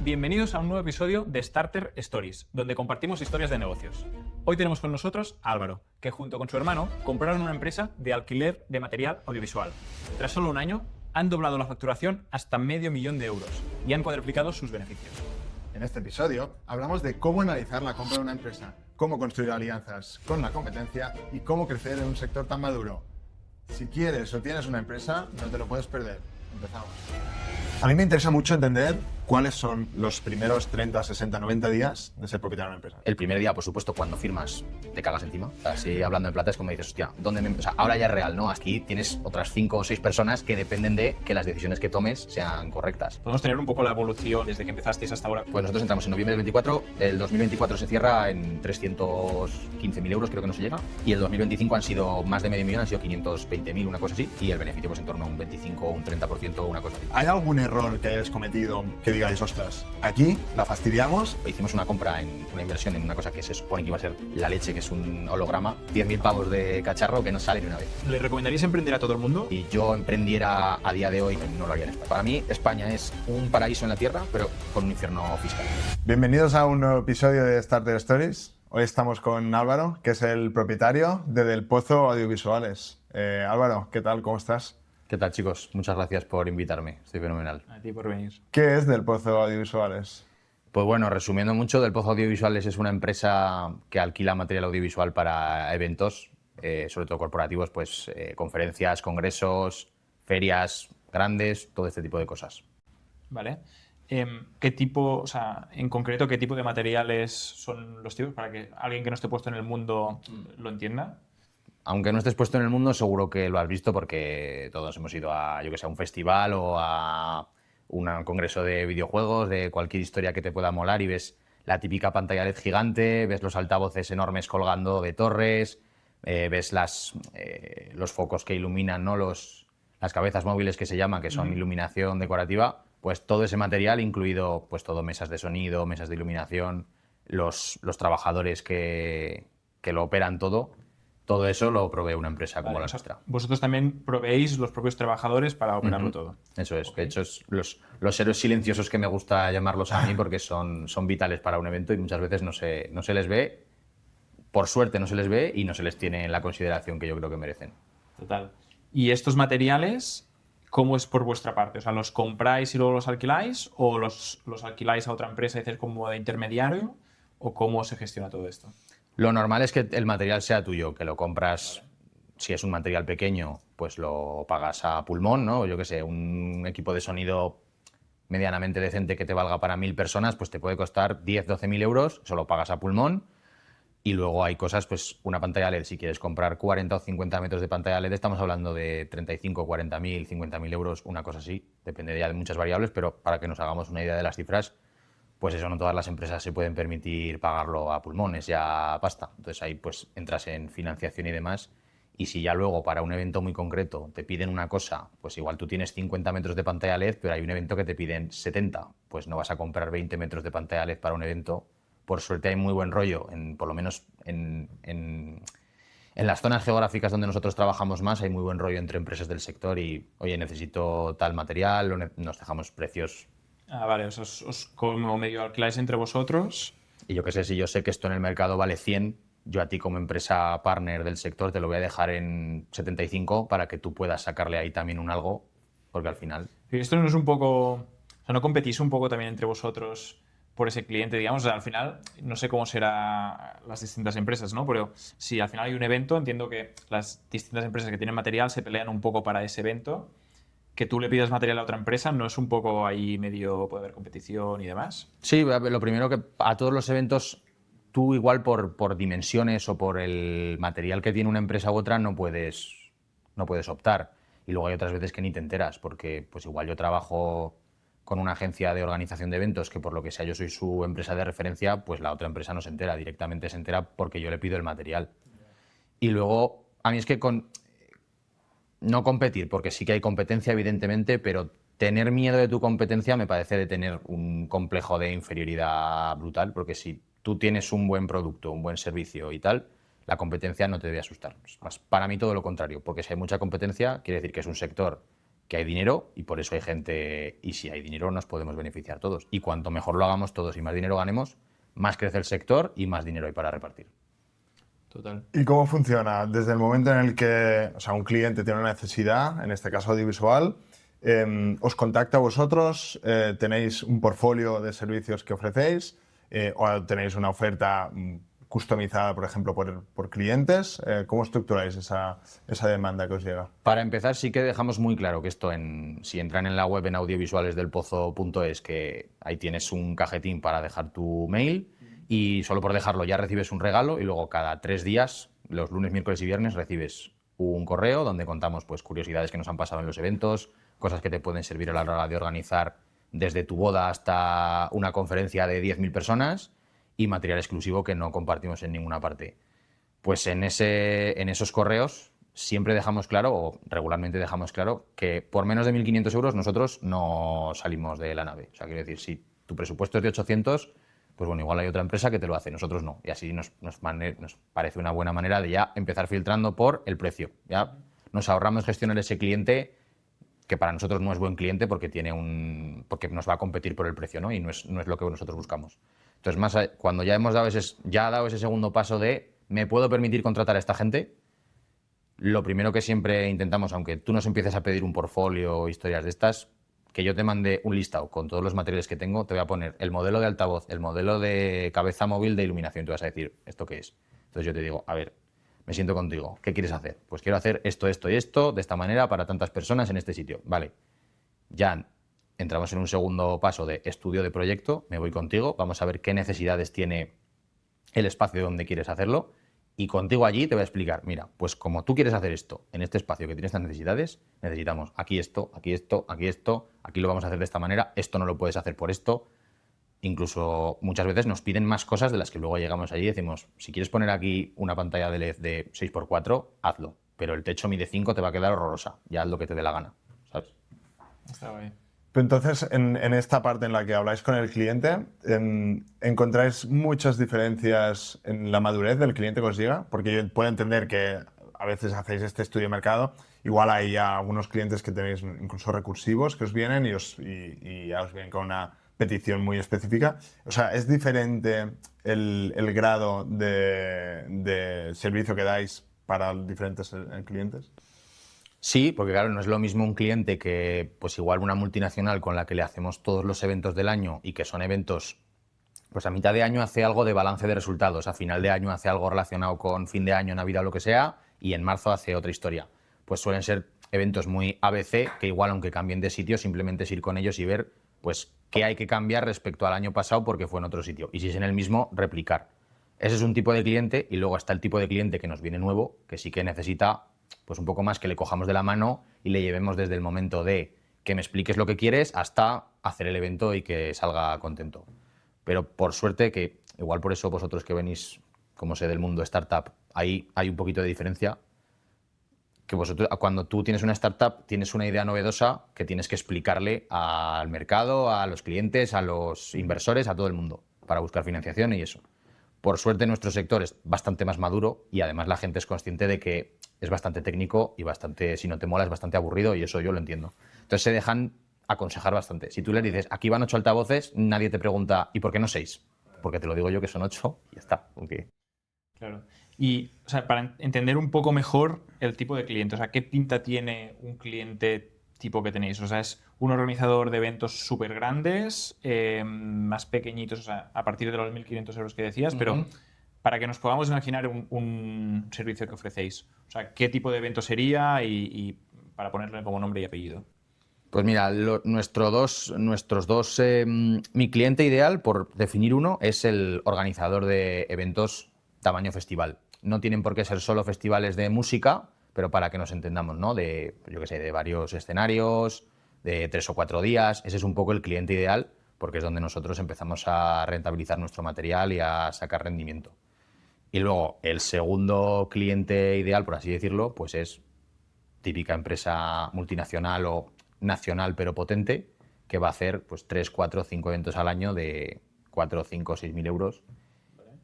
Bienvenidos a un nuevo episodio de Starter Stories, donde compartimos historias de negocios. Hoy tenemos con nosotros a Álvaro, que junto con su hermano compraron una empresa de alquiler de material audiovisual. Tras solo un año, han doblado la facturación hasta $500.000 y han cuadruplicado sus beneficios. En este episodio hablamos de cómo analizar la compra de una empresa, cómo construir alianzas con la competencia y cómo crecer en un sector tan maduro. Si quieres o tienes una empresa, no te lo puedes perder. Empezamos. A mí me interesa mucho entender cuáles son los primeros 30, 60, 90 días de ser propietario de una empresa. El primer día, por supuesto, cuando firmas, te cagas encima. Así, hablando en plata, es como dices, hostia, o sea, ahora ya es real, ¿no? Aquí tienes otras 5 o 6 personas que dependen de que las decisiones que tomes sean correctas. Podemos tener un poco la evolución desde que empezasteis hasta ahora. Pues nosotros entramos en noviembre del 24, el 2024 se cierra en 315.000 euros, creo que no se llega, y el 2025 han sido más de $500.000, han sido 520.000, una cosa así, y el beneficio pues en torno a un 25 o un 30%, una cosa así. ¿Hay algún error que hayáis cometido que digáis, ostras, aquí la fastidiamos? Hicimos una compra, una inversión en una cosa que se supone que iba a ser la leche, que es un holograma, 10.000 pavos de cacharro que no sale ni una vez. ¿Le recomendaríais emprender a todo el mundo? Si yo emprendiera a día de hoy, no lo haría en España. Para mí, España es un paraíso en la tierra, pero con un infierno fiscal. Bienvenidos a un nuevo episodio de Starter Stories. Hoy estamos con Álvaro, que es el propietario de Del Pozo Audiovisuales. Álvaro, ¿qué tal? ¿Cómo estás? ¿Qué tal, chicos? Muchas gracias por invitarme. Estoy fenomenal. A ti por venir. ¿Qué es Del Pozo Audiovisuales? Pues bueno, resumiendo mucho, Del Pozo Audiovisuales es una empresa que alquila material audiovisual para eventos, sobre todo corporativos, pues conferencias, congresos, ferias grandes, todo este tipo de cosas. Vale. ¿Qué tipo, o sea, en concreto, qué tipo de materiales son los tipos para que alguien que no esté puesto en el mundo lo entienda? Aunque no estés puesto en el mundo, seguro que lo has visto porque todos hemos ido a, yo que sé, a un festival o a un congreso de videojuegos, de cualquier historia que te pueda molar y ves la típica pantalla LED gigante, ves los altavoces enormes colgando de torres, ves los focos que iluminan, ¿no? Las cabezas móviles que se llaman, que son iluminación decorativa, pues todo ese material, incluido pues todo mesas de sonido, mesas de iluminación, los trabajadores que lo operan todo eso lo provee una empresa como la nuestra. Vosotros también proveéis los propios trabajadores para operarlo todo. Eso es. Okay. De hecho, es los héroes silenciosos que me gusta llamarlos a mí porque son vitales para un evento y muchas veces no se les ve, por suerte no se les ve y no se les tiene la consideración que yo creo que merecen. Total. ¿Y estos materiales, cómo es por vuestra parte? O sea, ¿los compráis y luego los alquiláis o los alquiláis a otra empresa y hacéis como de intermediario? ¿O cómo se gestiona todo esto? Lo normal es que el material sea tuyo, que lo compras, si es un material pequeño, pues lo pagas a pulmón, ¿no? Yo qué sé, un equipo de sonido medianamente decente que te valga para 1.000 personas, pues te puede costar 10, 12.000 euros, eso lo pagas a pulmón. Y luego hay cosas, pues una pantalla LED, si quieres comprar 40 o 50 metros de pantalla LED, estamos hablando de 35, 40.000, 50.000 euros, una cosa así. Depende ya de muchas variables, pero para que nos hagamos una idea de las cifras, pues eso, no todas las empresas se pueden permitir pagarlo a pulmones, ya pasta. Entonces ahí pues entras en financiación y demás. Y si ya luego para un evento muy concreto te piden una cosa, pues igual tú tienes 50 metros de pantalla LED, pero hay un evento que te piden 70. Pues no vas a comprar 20 metros de pantalla LED para un evento. Por suerte hay muy buen rollo, por lo menos en las zonas geográficas donde nosotros trabajamos más, hay muy buen rollo entre empresas del sector y, oye, necesito tal material, nos dejamos precios. Ah, vale, o sea, os como medio alquiláis entre vosotros. Y yo qué sé, si yo sé que esto en el mercado vale 100, yo a ti como empresa partner del sector te lo voy a dejar en 75 para que tú puedas sacarle ahí también un algo, porque al final... ¿Y esto no es un poco... O sea, no competís un poco también entre vosotros por ese cliente, digamos? O sea, al final, no sé cómo serán las distintas empresas, ¿no? Pero si al final hay un evento, entiendo que las distintas empresas que tienen material se pelean un poco para ese evento. Que tú le pidas material a otra empresa, ¿no es un poco ahí medio, puede haber competición y demás? Sí, lo primero que a todos los eventos, tú igual por dimensiones o por el material que tiene una empresa u otra no puedes optar. Y luego hay otras veces que ni te enteras, porque pues igual yo trabajo con una agencia de organización de eventos que por lo que sea yo soy su empresa de referencia, pues la otra empresa no se entera, directamente se entera porque yo le pido el material. Y luego, a mí es que no competir, porque sí que hay competencia, evidentemente, pero tener miedo de tu competencia me parece de tener un complejo de inferioridad brutal, porque si tú tienes un buen producto, un buen servicio y tal, la competencia no te debe asustar. Para mí todo lo contrario, porque si hay mucha competencia, quiere decir que es un sector que hay dinero y por eso hay gente, y si hay dinero nos podemos beneficiar todos. Y cuanto mejor lo hagamos todos y más dinero ganemos, más crece el sector y más dinero hay para repartir. Total. ¿Y cómo funciona? Desde el momento en el que, o sea, un cliente tiene una necesidad, en este caso audiovisual, os contacta a vosotros, tenéis un portfolio de servicios que ofrecéis, o tenéis una oferta customizada, por ejemplo, por clientes. ¿Cómo estructuráis esa demanda que os llega? Para empezar, sí que dejamos muy claro que esto, si entran en la web en audiovisualesdelpozo.es, que ahí tienes un cajetín para dejar tu mail y solo por dejarlo ya recibes un regalo y luego cada 3 días, los lunes, miércoles y viernes, recibes un correo donde contamos pues, curiosidades que nos han pasado en los eventos, cosas que te pueden servir a la hora de organizar desde tu boda hasta una conferencia de 10.000 personas y material exclusivo que no compartimos en ninguna parte. Pues en esos correos siempre dejamos claro, o regularmente dejamos claro, que por menos de 1.500 euros nosotros no salimos de la nave. O sea, quiero decir, si tu presupuesto es de 800, pues bueno, igual hay otra empresa que te lo hace, nosotros no. Y así nos parece una buena manera de ya empezar filtrando por el precio. Ya nos ahorramos gestionar ese cliente que para nosotros no es buen cliente porque porque nos va a competir por el precio, ¿no? Y no es lo que nosotros buscamos. Entonces, cuando ya hemos dado ese segundo paso de ¿me puedo permitir contratar a esta gente? Lo primero que siempre intentamos, aunque tú nos empieces a pedir un portfolio o historias de estas, que yo te mande un listado con todos los materiales que tengo, te voy a poner el modelo de altavoz, el modelo de cabeza móvil de iluminación, tú vas a decir, ¿esto qué es? Entonces yo te digo, a ver, me siento contigo, ¿qué quieres hacer? Pues quiero hacer esto, esto y esto, de esta manera, para tantas personas en este sitio. Vale, ya entramos en un segundo paso de estudio de proyecto, me voy contigo, vamos a ver qué necesidades tiene el espacio donde quieres hacerlo y contigo allí te voy a explicar, mira, pues como tú quieres hacer esto en este espacio que tiene estas necesidades, necesitamos aquí esto, aquí esto, aquí esto, aquí lo vamos a hacer de esta manera, esto no lo puedes hacer por esto. Incluso muchas veces nos piden más cosas de las que luego llegamos allí y decimos, si quieres poner aquí una pantalla de LED de 6x4, hazlo, pero el techo mide 5, te va a quedar horrorosa, ya haz lo que te dé la gana, ¿sabes? Está bien. Pero entonces, en esta parte en la que habláis con el cliente, ¿encontráis muchas diferencias en la madurez del cliente que os llega? Porque yo puedo entender que a veces hacéis este estudio de mercado, igual hay ya algunos clientes que tenéis incluso recursivos que os vienen y ya os vienen con una petición muy específica. O sea, ¿es diferente el grado de servicio que dais para diferentes clientes? Sí, porque claro, no es lo mismo un cliente que, pues igual una multinacional con la que le hacemos todos los eventos del año y que son eventos, pues a mitad de año hace algo de balance de resultados, a final de año hace algo relacionado con fin de año, Navidad o lo que sea, y en marzo hace otra historia. Pues suelen ser eventos muy ABC, que igual aunque cambien de sitio, simplemente es ir con ellos y ver pues qué hay que cambiar respecto al año pasado porque fue en otro sitio. Y si es en el mismo, replicar. Ese es un tipo de cliente y luego está el tipo de cliente que nos viene nuevo, que sí que necesita pues un poco más que le cojamos de la mano y le llevemos desde el momento de que me expliques lo que quieres hasta hacer el evento y que salga contento. Pero por suerte, que igual por eso vosotros que venís, como sé, del mundo startup, ahí hay un poquito de diferencia, que vosotros cuando tú tienes una startup tienes una idea novedosa que tienes que explicarle al mercado, a los clientes, a los inversores, a todo el mundo, para buscar financiación y eso. Por suerte nuestro sector es bastante más maduro y además la gente es consciente de que es bastante técnico y bastante, si no te mola, es bastante aburrido y eso yo lo entiendo. Entonces se dejan aconsejar bastante. Si tú le dices, aquí van 8 altavoces, nadie te pregunta, ¿y por qué no 6? Porque te lo digo yo que son 8 y ya está. Okay. Claro. Y, o sea, para entender un poco mejor el tipo de cliente, o sea, ¿qué pinta tiene un cliente tipo que tenéis? O sea, ¿es un organizador de eventos súper grandes, más pequeñitos, o sea, a partir de los 1.500 euros que decías, pero para que nos podamos imaginar un servicio que ofrecéis? O sea, ¿qué tipo de evento sería y para ponerle como nombre y apellido? Pues mira, mi cliente ideal, por definir uno, es el organizador de eventos tamaño festival. No tienen por qué ser solo festivales de música, pero para que nos entendamos, ¿no? De, yo qué sé, de varios escenarios, de 3 o 4 días. Ese es un poco el cliente ideal, porque es donde nosotros empezamos a rentabilizar nuestro material y a sacar rendimiento. Y luego, el segundo cliente ideal, por así decirlo, pues es típica empresa multinacional o nacional pero potente, que va a hacer pues 3, 4, 5 eventos al año de 4, 5, 6.000 euros.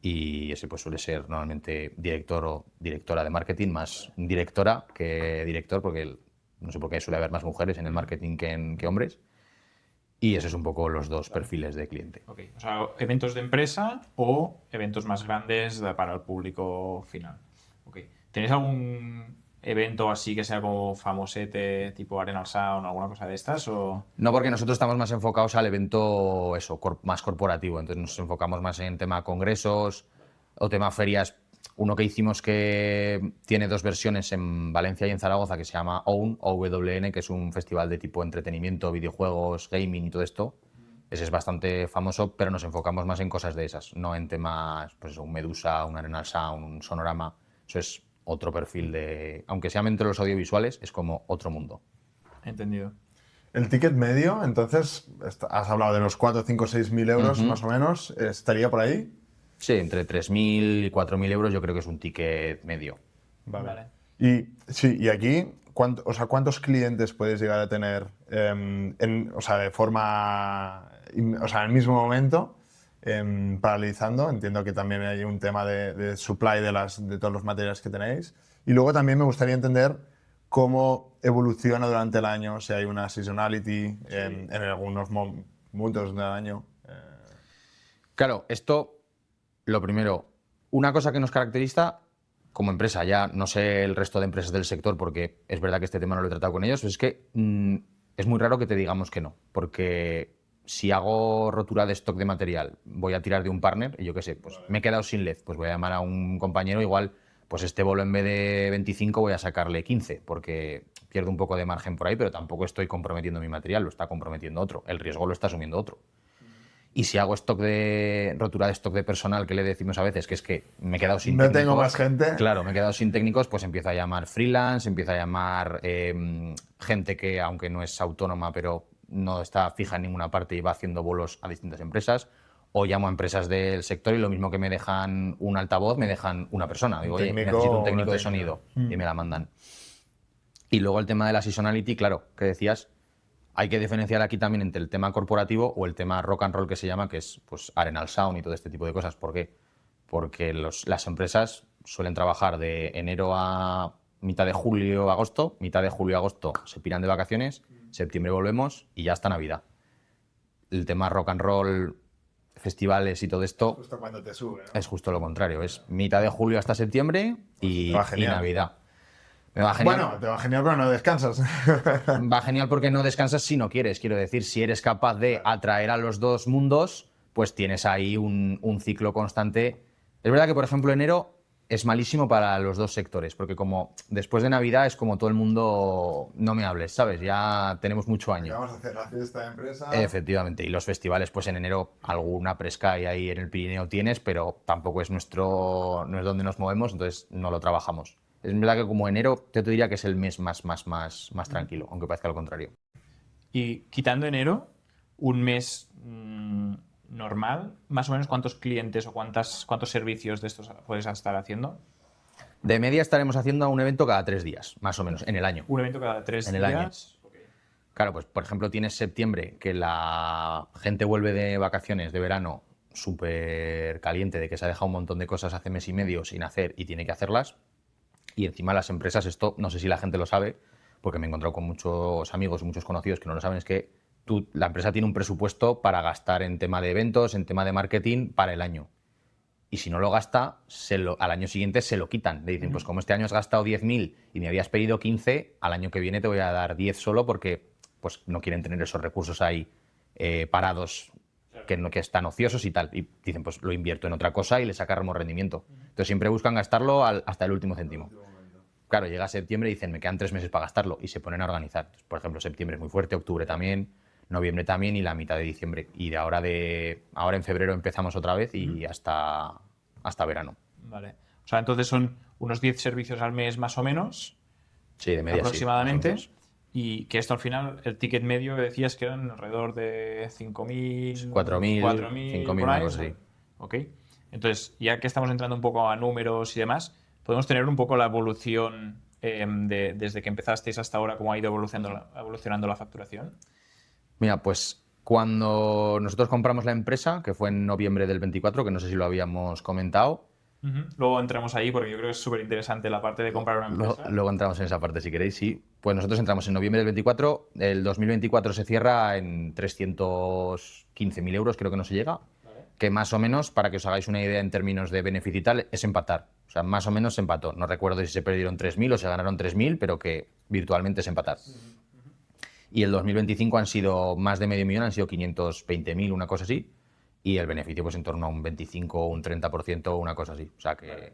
Y ese pues suele ser normalmente director o directora de marketing, más directora que director, porque no sé por qué suele haber más mujeres en el marketing que hombres. Y ese es un poco los dos perfiles de cliente. Ok, o sea, eventos de empresa o eventos más grandes para el público final. Ok. ¿Tenéis algún evento así que sea como famosete, tipo Arenal Sound o alguna cosa de estas? O... No, porque nosotros estamos más enfocados al evento más corporativo, entonces nos enfocamos más en tema congresos o tema ferias. Uno que hicimos que tiene dos versiones en Valencia y en Zaragoza, que se llama OWN, OWN, que es un festival de tipo entretenimiento, videojuegos, gaming y todo esto. Ese es bastante famoso, pero nos enfocamos más en cosas de esas, no en temas, pues eso, un Medusa, un Arenal Sound, un Sonorama. Eso es otro perfil de... Aunque sean entre los audiovisuales, es como otro mundo. Entendido. El ticket medio, entonces, has hablado de los 4, 5, 6 mil euros más o menos, ¿estaría por ahí? Sí, entre 3.000 y 4.000 euros yo creo que es un ticket medio. Vale. Y, sí, y aquí, ¿cuántos clientes puedes llegar a tener de forma, en el mismo momento, paralizando? Entiendo que también hay un tema de supply de todos los materiales que tenéis. Y luego también me gustaría entender cómo evoluciona durante el año, si hay una seasonality en algunos momentos del año. Claro, esto, lo primero, una cosa que nos caracteriza como empresa, ya no sé el resto de empresas del sector, porque es verdad que este tema no lo he tratado con ellos, es que es muy raro que te digamos que no, porque si hago rotura de stock de material, voy a tirar de un partner y yo qué sé, pues me he quedado sin LED, pues voy a llamar a un compañero, igual, pues este bolo en vez de 25 voy a sacarle 15, porque pierdo un poco de margen por ahí, pero tampoco estoy comprometiendo mi material, lo está comprometiendo otro, el riesgo lo está asumiendo otro. Y si hago rotura de stock de personal, que le decimos a veces, que es que me he quedado sin técnicos. No tengo más gente. Claro, me he quedado sin técnicos, pues empiezo a llamar freelance, empiezo a llamar gente que, aunque no es autónoma, pero no está fija en ninguna parte y va haciendo bolos a distintas empresas. O llamo a empresas del sector y lo mismo que me dejan un altavoz, me dejan una persona. Digo, oye, necesito un técnico de sonido. Y me la mandan. Y luego el tema de la seasonality, claro, que decías, hay que diferenciar aquí también entre el tema corporativo o el tema rock and roll que se llama, que es pues Arenal Sound y todo este tipo de cosas. ¿Por qué? Porque las empresas suelen trabajar de enero a mitad de julio, agosto, mitad de julio, agosto se piran de vacaciones, septiembre volvemos y ya hasta Navidad. El tema rock and roll, festivales y todo esto Justo cuando te sube, ¿no? es justo lo contrario, es mitad de julio hasta septiembre y Navidad. Me va genial. Bueno, te va genial, pero no descansas. Va genial porque no descansas si no quieres. Quiero decir, si eres capaz de atraer a los dos mundos, pues tienes ahí un ciclo constante. Es verdad que, por ejemplo, enero es malísimo para los dos sectores, porque como después de Navidad es como todo el mundo, no me hables, ¿sabes? Ya tenemos mucho año. Vamos a hacer la fiesta de empresa. Efectivamente, y los festivales, pues en enero alguna Presca y ahí en el Pirineo tienes, pero tampoco no es donde nos movemos, entonces no lo trabajamos. Es verdad que como enero yo te diría que es el mes más tranquilo, aunque parezca lo contrario. Y quitando enero, un mes normal, más o menos ¿cuántos clientes o cuántos servicios de estos puedes estar haciendo? De media estaremos haciendo un evento cada 3 días, más o menos, en el año. Un evento cada 3 días. En el año. Claro, pues por ejemplo tienes septiembre, que la gente vuelve de vacaciones de verano súper caliente, de que se ha dejado un montón de cosas hace mes y medio sin hacer y tiene que hacerlas. Y encima las empresas, esto no sé si la gente lo sabe, porque me he encontrado con muchos amigos y muchos conocidos que no lo saben, es que la empresa tiene un presupuesto para gastar en tema de eventos, en tema de marketing para el año. Y si no lo gasta, al año siguiente se lo quitan. Le dicen, pues como este año has gastado 10.000 y me habías pedido 15, al año que viene te voy a dar 10 solo porque pues, no quieren tener esos recursos ahí parados que están ociosos y tal. Y dicen, pues lo invierto en otra cosa y le sacamos rendimiento. Entonces siempre buscan gastarlo hasta el último céntimo. Claro, llega septiembre y dicen, me quedan 3 meses para gastarlo y se ponen a organizar. Entonces, por ejemplo, septiembre es muy fuerte, octubre también, noviembre también y la mitad de diciembre. Y de ahora en febrero empezamos otra vez y hasta verano. Vale. O sea, entonces son unos 10 servicios al mes más o menos. Sí, de media aproximadamente. Sí. Y que esto al final, el ticket medio decías que eran alrededor de 5.000, 4.000, 5.000, algo así. Ok. Entonces, ya que estamos entrando un poco a números y demás, podemos tener un poco la evolución desde que empezasteis hasta ahora, cómo ha ido evolucionando la facturación. Mira, pues cuando nosotros compramos la empresa, que fue en noviembre del 24, que no sé si lo habíamos comentado, Luego entramos ahí porque yo creo que es súper interesante la parte de comprar una empresa. Luego entramos en esa parte si queréis, sí. Pues nosotros entramos en noviembre del 24, el 2024 se cierra en 315.000 euros, creo que no se llega, que más o menos, para que os hagáis una idea en términos de beneficio y tal, es empatar. O sea, más o menos se empató. No recuerdo si se perdieron 3.000 o se ganaron 3.000, pero que virtualmente es empatar. Y el 2025 han sido más de medio millón, han sido 520.000, una cosa así. Y el beneficio pues en torno a un 25 o un 30%, una cosa así. O sea que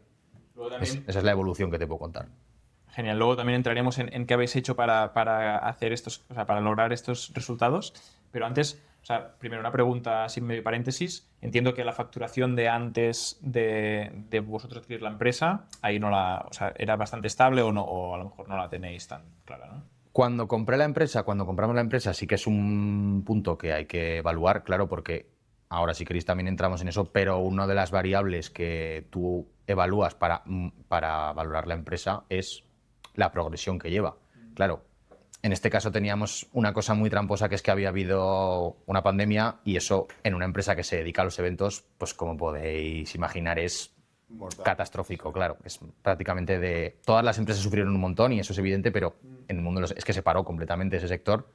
Luego también, esa es la evolución que te puedo contar. genial. Luego también entraremos en qué habéis hecho para hacer estos, o sea, para lograr estos resultados. Pero antes, o sea, primero una pregunta sin medio paréntesis. Entiendo que la facturación de antes de vosotros adquirir la empresa, ahí no la, o sea, era bastante estable o no, o a lo mejor no la tenéis tan clara, ¿no? Cuando compramos la empresa, sí que es un punto que hay que evaluar, claro, porque ahora si queréis también entramos en eso, pero una de las variables que tú evalúas para valorar la empresa es la progresión que lleva. Claro, en este caso teníamos una cosa muy tramposa, que es que había habido una pandemia y eso en una empresa que se dedica a los eventos, pues como podéis imaginar es Mortal. catastrófico, claro. Es prácticamente de... Todas las empresas sufrieron un montón y eso es evidente, pero en el mundo es que se paró completamente ese sector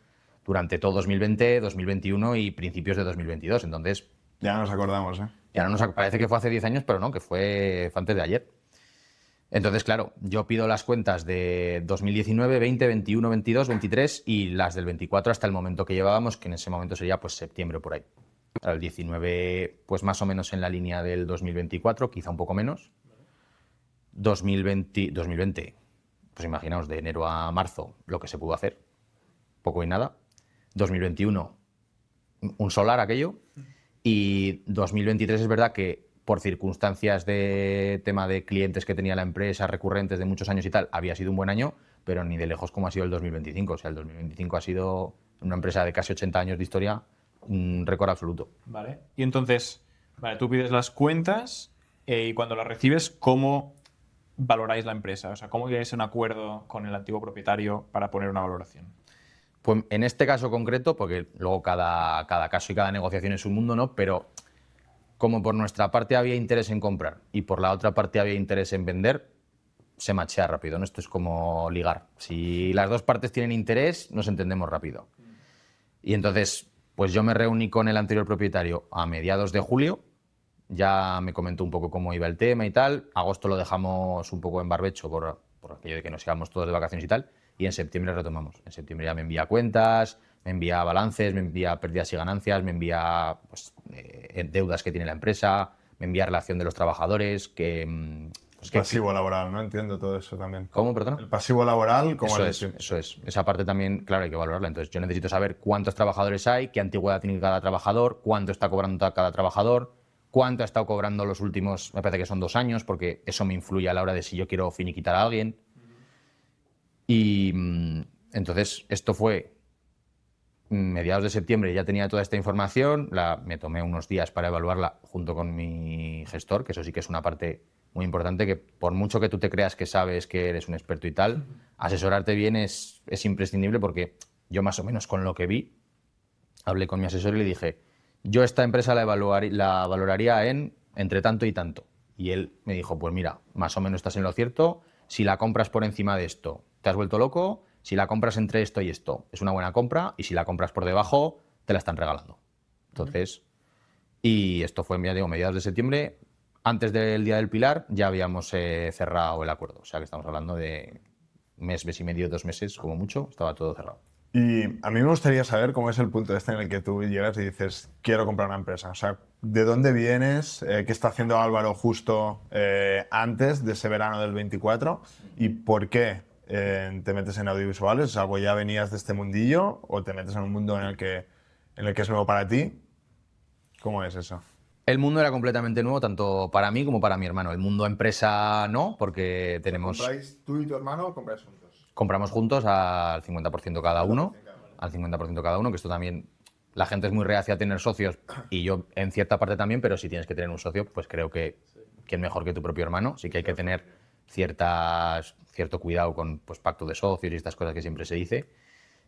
durante todo 2020, 2021 y principios de 2022. Entonces, Ya nos acordamos, ¿eh? ya no nos parece que fue hace 10 años, pero no, que fue antes de ayer. Entonces, claro, yo pido las cuentas de 2019, 20, 21, 22, 23 y las del 24 hasta el momento que llevábamos, que en ese momento sería pues septiembre por ahí. El 19, pues más o menos en la línea del 2024, quizá un poco menos. 2020, pues imaginaos, de enero a marzo, lo que se pudo hacer, poco y nada. 2021, un solar aquello. Y 2023 es verdad que por circunstancias de tema de clientes que tenía la empresa, recurrentes de muchos años y tal, había sido un buen año, pero ni de lejos como ha sido el 2025. O sea, el 2025 ha sido una empresa de casi 80 años de historia, un récord absoluto. Vale. Y entonces, vale, tú pides las cuentas y cuando las recibes, ¿cómo valoráis la empresa? O sea, ¿cómo llegáis a un acuerdo con el antiguo propietario para poner una valoración? Pues en este caso concreto, porque luego cada caso y cada negociación es un mundo, ¿no? Pero como por nuestra parte había interés en comprar y por la otra parte había interés en vender, se machea rápido, ¿no? Esto es como ligar. Si las dos partes tienen interés, nos entendemos rápido. Y entonces, pues yo me reuní con el anterior propietario a mediados de julio, ya me comentó un poco cómo iba el tema y tal. Agosto lo dejamos un poco en barbecho por aquello de que nos íbamos todos de vacaciones y tal. Y en septiembre retomamos. En septiembre ya me envía cuentas, me envía balances, me envía pérdidas y ganancias, me envía pues, deudas que tiene la empresa, me envía relación de los trabajadores, que... Pues, Pasivo laboral, ¿no? Entiendo todo eso también. ¿Cómo, perdón? El pasivo laboral, como Eso es. Esa parte también, claro, hay que valorarla. Entonces, yo necesito saber cuántos trabajadores hay, qué antigüedad tiene cada trabajador, cuánto está cobrando cada trabajador, cuánto ha estado cobrando los últimos, me parece que son 2 años, porque eso me influye a la hora de si yo quiero finiquitar a alguien. Y entonces, esto fue mediados de septiembre, ya tenía toda esta información, me tomé unos días para evaluarla junto con mi gestor, que eso sí que es una parte muy importante, que por mucho que tú te creas que sabes que eres un experto y tal, asesorarte bien es imprescindible, porque yo más o menos con lo que vi, hablé con mi asesor y le dije, yo esta empresa la valoraría entre tanto y tanto. Y él me dijo, pues mira, más o menos estás en lo cierto, si la compras por encima de esto, te has vuelto loco, si la compras entre esto y esto, es una buena compra, y si la compras por debajo, te la están regalando. Entonces, y esto fue, ya digo, mediados de septiembre. Antes del Día del Pilar ya habíamos cerrado el acuerdo. O sea que estamos hablando de mes y medio, 2 meses, como mucho, estaba todo cerrado. Y a mí me gustaría saber cómo es el punto en el que tú llegas y dices, quiero comprar una empresa. O sea, ¿de dónde vienes? ¿Qué está haciendo Álvaro justo antes de ese verano del 24? ¿Y por qué te metes en audiovisuales? O sea, ¿pues ya venías de este mundillo o te metes en un mundo en el que es nuevo para ti? ¿Cómo es eso? El mundo era completamente nuevo, tanto para mí como para mi hermano. El mundo empresa no, porque tenemos... ¿Compráis tú y tu hermano o compráis juntos? Compramos juntos al 50% cada uno, al 50% cada uno, que esto también... La gente es muy reacia a tener socios, y yo en cierta parte también, pero si tienes que tener un socio, pues creo que es mejor que tu propio hermano. Sí que hay que tener cierto cuidado con pues, pacto de socios y estas cosas que siempre se dice.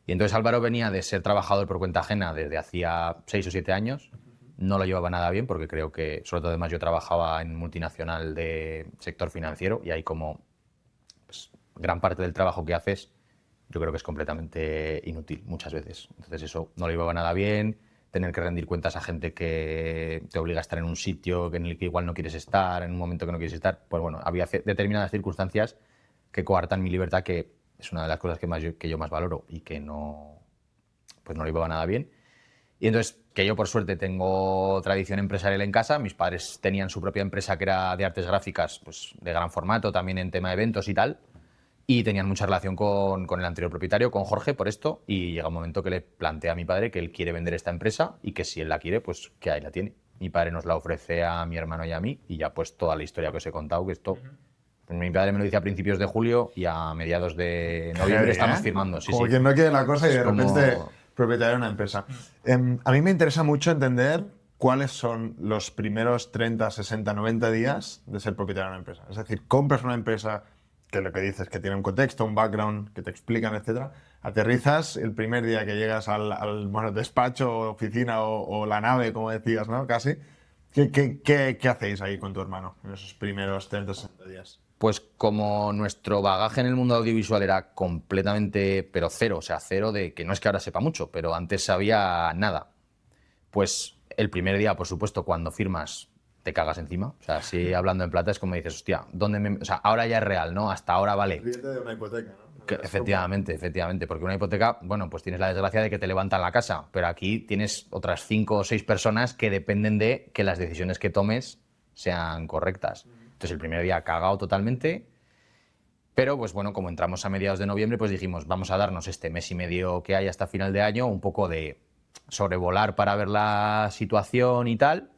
Y entonces Álvaro venía de ser trabajador por cuenta ajena desde hacía 6 o 7 años, no lo llevaba nada bien porque creo que, sobre todo además yo trabajaba en multinacional de sector financiero y ahí como pues, gran parte del trabajo que haces yo creo que es completamente inútil muchas veces. Entonces eso no lo llevaba nada bien, tener que rendir cuentas a gente que te obliga a estar en un sitio en el que igual no quieres estar, en un momento que no quieres estar, pues bueno, había determinadas circunstancias que coartan mi libertad, que es una de las cosas que yo más valoro y que no, pues no lo llevaba nada bien. Y entonces, que yo por suerte tengo tradición empresarial en casa, mis padres tenían su propia empresa que era de artes gráficas, pues de gran formato, también en tema de eventos y tal, y tenían mucha relación con el anterior propietario, con Jorge, por esto, y llega un momento que le plantea a mi padre que él quiere vender esta empresa y que si él la quiere, pues que ahí la tiene. Mi padre nos la ofrece a mi hermano y a mí, y ya pues toda la historia que os he contado, que esto... Pues mi padre me lo dice a principios de julio y a mediados de noviembre estamos firmando. Sí, Como sí. quien no quiere la cosa y de Es como- repente propietario de una empresa. A mí me interesa mucho entender cuáles son los primeros 30, 60, 90 días de ser propietario de una empresa. Es decir, compras una empresa que lo que dices, que tiene un contexto, un background, que te explican, etcétera. Aterrizas el primer día que llegas al bueno, despacho, oficina o la nave, como decías, ¿no? Casi. ¿Qué hacéis ahí con tu hermano en esos primeros 30, 60 días? Pues como nuestro bagaje en el mundo audiovisual era completamente, pero cero, o sea, cero de que no es que ahora sepa mucho, pero antes sabía nada. Pues el primer día, por supuesto, cuando firmas, te cagas encima. O sea, así hablando en plata es como dices, hostia, O sea, ahora ya es real, ¿no? Hasta ahora vale. Ríete de una hipoteca, ¿no? Efectivamente, porque una hipoteca, bueno, pues tienes la desgracia de que te levantan la casa, pero aquí tienes otras 5 o 6 personas que dependen de que las decisiones que tomes sean correctas. Entonces el primer día cagado totalmente, pero pues bueno, como entramos a mediados de noviembre, pues dijimos, vamos a darnos este mes y medio que hay hasta final de año, un poco de sobrevolar para ver la situación y tal,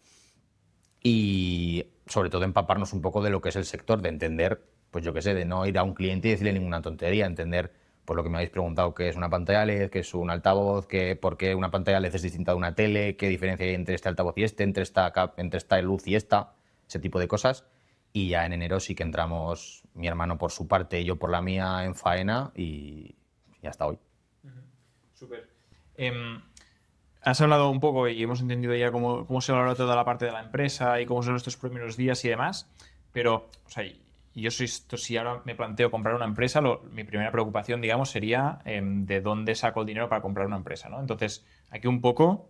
y sobre todo empaparnos un poco de lo que es el sector, de entender, pues yo qué sé, de no ir a un cliente y decirle ninguna tontería, entender pues lo que me habéis preguntado, qué es una pantalla LED, qué es un altavoz, por qué una pantalla LED es distinta de una tele, qué diferencia hay entre este altavoz y este, entre esta luz y esta, ese tipo de cosas. Y ya en enero sí que entramos, mi hermano por su parte y yo por la mía, en faena y hasta hoy. Súper. Has hablado un poco y hemos entendido ya cómo se valora toda la parte de la empresa y cómo son estos primeros días y demás, pero, o sea, yo si ahora me planteo comprar una empresa, mi primera preocupación, digamos, sería de dónde saco el dinero para comprar una empresa, ¿no? Entonces, aquí un poco,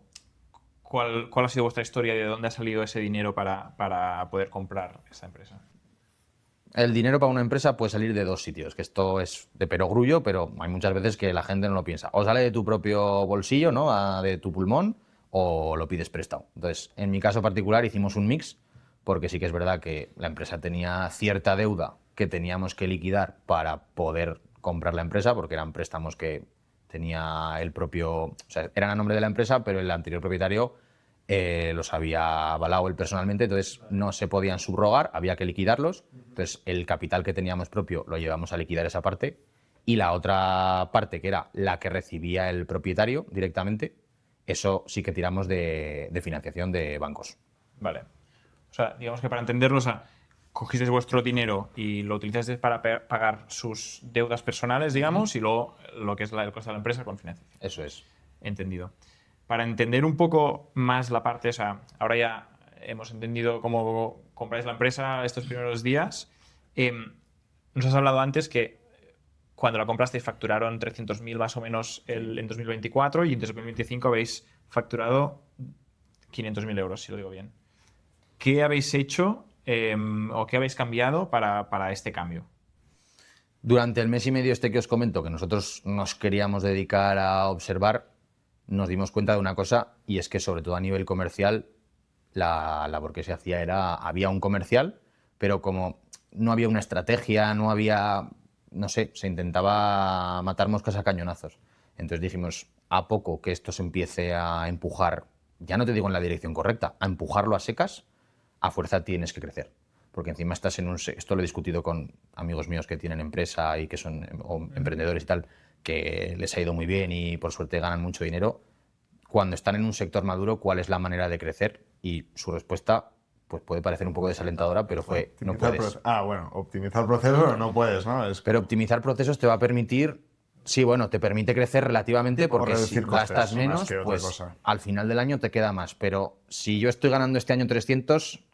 ¿cuál ha sido vuestra historia y de dónde ha salido ese dinero para poder comprar esta empresa? El dinero para una empresa puede salir de 2 sitios, que esto es de perogrullo, pero hay muchas veces que la gente no lo piensa. O sale de tu propio bolsillo, ¿no? De tu pulmón, o lo pides prestado. Entonces, en mi caso particular hicimos un mix, porque sí que es verdad que la empresa tenía cierta deuda que teníamos que liquidar para poder comprar la empresa, porque eran préstamos que tenía el propio... O sea, eran a nombre de la empresa, pero el anterior propietario los había avalado él personalmente, entonces no se podían subrogar, había que liquidarlos. Entonces el capital que teníamos propio lo llevamos a liquidar esa parte, y la otra parte, que era la que recibía el propietario directamente, eso sí que tiramos de financiación de bancos. Vale. O sea, digamos que para entenderlo, o sea, cogisteis vuestro dinero y lo utilizasteis para pagar sus deudas personales, digamos, y luego lo que es el coste de la empresa con financiación. Eso es. Entendido. Para entender un poco más la parte, o sea, ahora ya hemos entendido cómo compráis la empresa estos primeros días. Nos has hablado antes que cuando la comprasteis facturaron 300.000 más o menos en 2024 y en 2025 habéis facturado 500.000 euros, si lo digo bien. ¿Qué habéis hecho o qué habéis cambiado para este cambio? Durante el mes y medio este que os comento, que nosotros nos queríamos dedicar a observar, nos dimos cuenta de una cosa, y es que sobre todo a nivel comercial la labor que se hacía había un comercial, pero como no había una estrategia, no había, no sé, se intentaba matar moscas a cañonazos. Entonces dijimos, a poco que esto se empiece a empujar, ya no te digo en la dirección correcta, a empujarlo a secas, a fuerza tienes que crecer. Porque encima estás en esto lo he discutido con amigos míos que tienen empresa y que son emprendedores y tal, que les ha ido muy bien y por suerte ganan mucho dinero. Cuando están en un sector maduro, ¿cuál es la manera de crecer? Y su respuesta pues puede parecer un poco desalentadora, pero fue, no puedes. Bueno, optimizar procesos no puedes, ¿no? Pero optimizar procesos te va a permitir Sí, bueno, te permite crecer relativamente porque si reducir costes, gastas más menos, que otra pues cosa. al final del año te queda más. Pero si yo estoy ganando este año 300,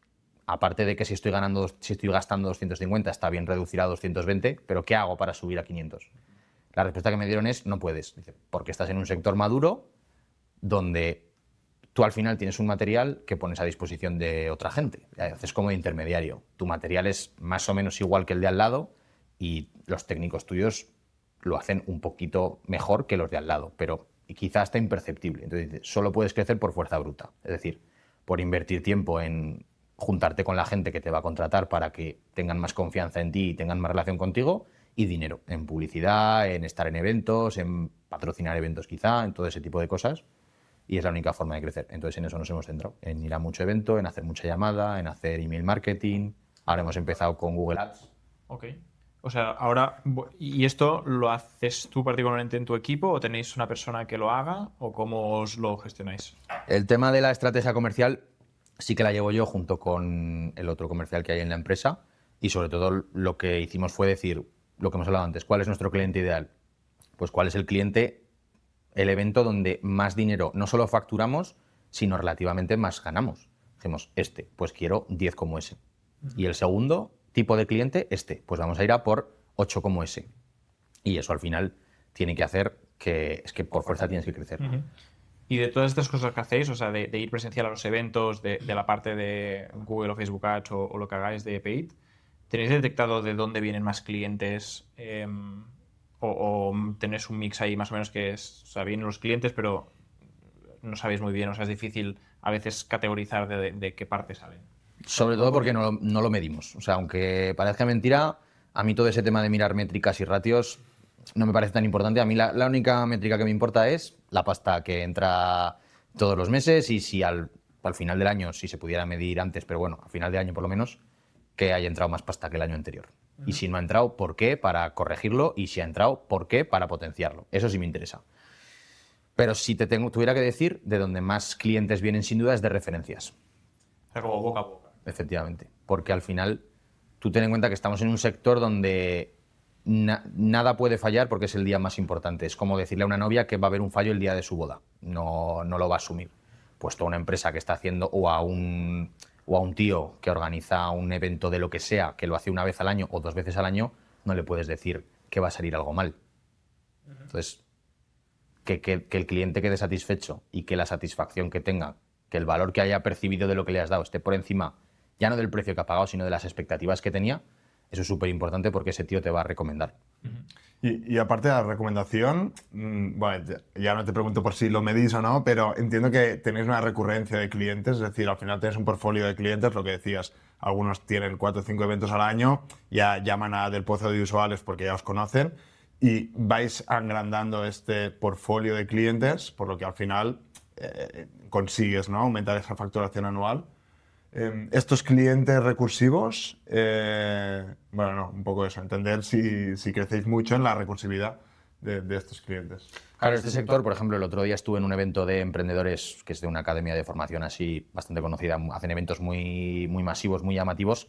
aparte de que si estoy gastando 250, está bien reducir a 220, pero ¿qué hago para subir a 500? La respuesta que me dieron es no puedes. Dice, porque estás en un sector maduro donde tú al final tienes un material que pones a disposición de otra gente. Haces como de intermediario. Tu material es más o menos igual que el de al lado y los técnicos tuyos lo hacen un poquito mejor que los de al lado, pero quizá hasta imperceptible. Entonces, solo puedes crecer por fuerza bruta. Es decir, por invertir tiempo en juntarte con la gente que te va a contratar para que tengan más confianza en ti y tengan más relación contigo, y dinero en publicidad, en estar en eventos, en patrocinar eventos quizá, en todo ese tipo de cosas. Y es la única forma de crecer. Entonces en eso nos hemos centrado, en ir a mucho evento, en hacer mucha llamada, en hacer email marketing. Ahora hemos empezado con Google Ads. Ok. O sea, ahora, ¿y esto lo haces tú particularmente en tu equipo o tenéis una persona que lo haga o cómo os lo gestionáis? El tema de la estrategia comercial sí que la llevo yo junto con el otro comercial que hay en la empresa y sobre todo lo que hicimos fue decir, lo que hemos hablado antes, ¿cuál es nuestro cliente ideal? Pues cuál es el cliente, el evento donde más dinero no solo facturamos, sino relativamente más ganamos. Dijimos, pues quiero 10 como ese. Y el segundo tipo de cliente, pues vamos a ir a por 8 como ese. Y eso al final tiene que hacer que, es que por fuerza tienes que crecer. Y de todas estas cosas que hacéis, o sea, de ir presencial a los eventos, de la parte de Google o Facebook Ads o lo que hagáis de paid, ¿tenéis detectado de dónde vienen más clientes? O tenéis un mix ahí más o menos que es, o sea, vienen los clientes, pero no sabéis muy bien, o sea, es difícil a veces categorizar de qué parte salen. Sobre todo porque no lo medimos. O sea, aunque parezca mentira, a mí todo ese tema de mirar métricas y ratios no me parece tan importante. A mí la única métrica que me importa es la pasta que entra todos los meses y si al final del año, si se pudiera medir antes, pero bueno, al final de año por lo menos, que haya entrado más pasta que el año anterior. Y si no ha entrado, ¿por qué? Para corregirlo. Y si ha entrado, ¿por qué? Para potenciarlo. Eso sí me interesa. Pero si tuviera que decir, de donde más clientes vienen sin duda es de referencias. O sea, como boca a boca. Efectivamente, porque al final tú ten en cuenta que estamos en un sector donde nada puede fallar porque es el día más importante. Es como decirle a una novia que va a haber un fallo el día de su boda. No lo va a asumir. Pues toda una empresa que está haciendo, o a un tío que organiza un evento de lo que sea, que lo hace una vez al año o 2 veces al año, no le puedes decir que va a salir algo mal. Entonces, que el cliente quede satisfecho y que la satisfacción que tenga, que el valor que haya percibido de lo que le has dado esté por encima ya no del precio que ha pagado, sino de las expectativas que tenía, eso es súper importante porque ese tío te va a recomendar. Y aparte de la recomendación, bueno, ya no te pregunto por si lo medís o no, pero entiendo que tenéis una recurrencia de clientes, es decir, al final tenéis un portfolio de clientes, lo que decías, algunos tienen 4 o 5 eventos al año, ya llaman a Del Pozo de Usuales porque ya os conocen, y vais agrandando este portfolio de clientes, por lo que al final consigues, ¿no?, aumentar esa facturación anual. Estos clientes recursivos, bueno, no, un poco eso, entender si crecéis mucho en la recursividad de estos clientes. Claro, este sector, por ejemplo, el otro día estuve en un evento de emprendedores, que es de una academia de formación así bastante conocida, hacen eventos muy, muy masivos, muy llamativos,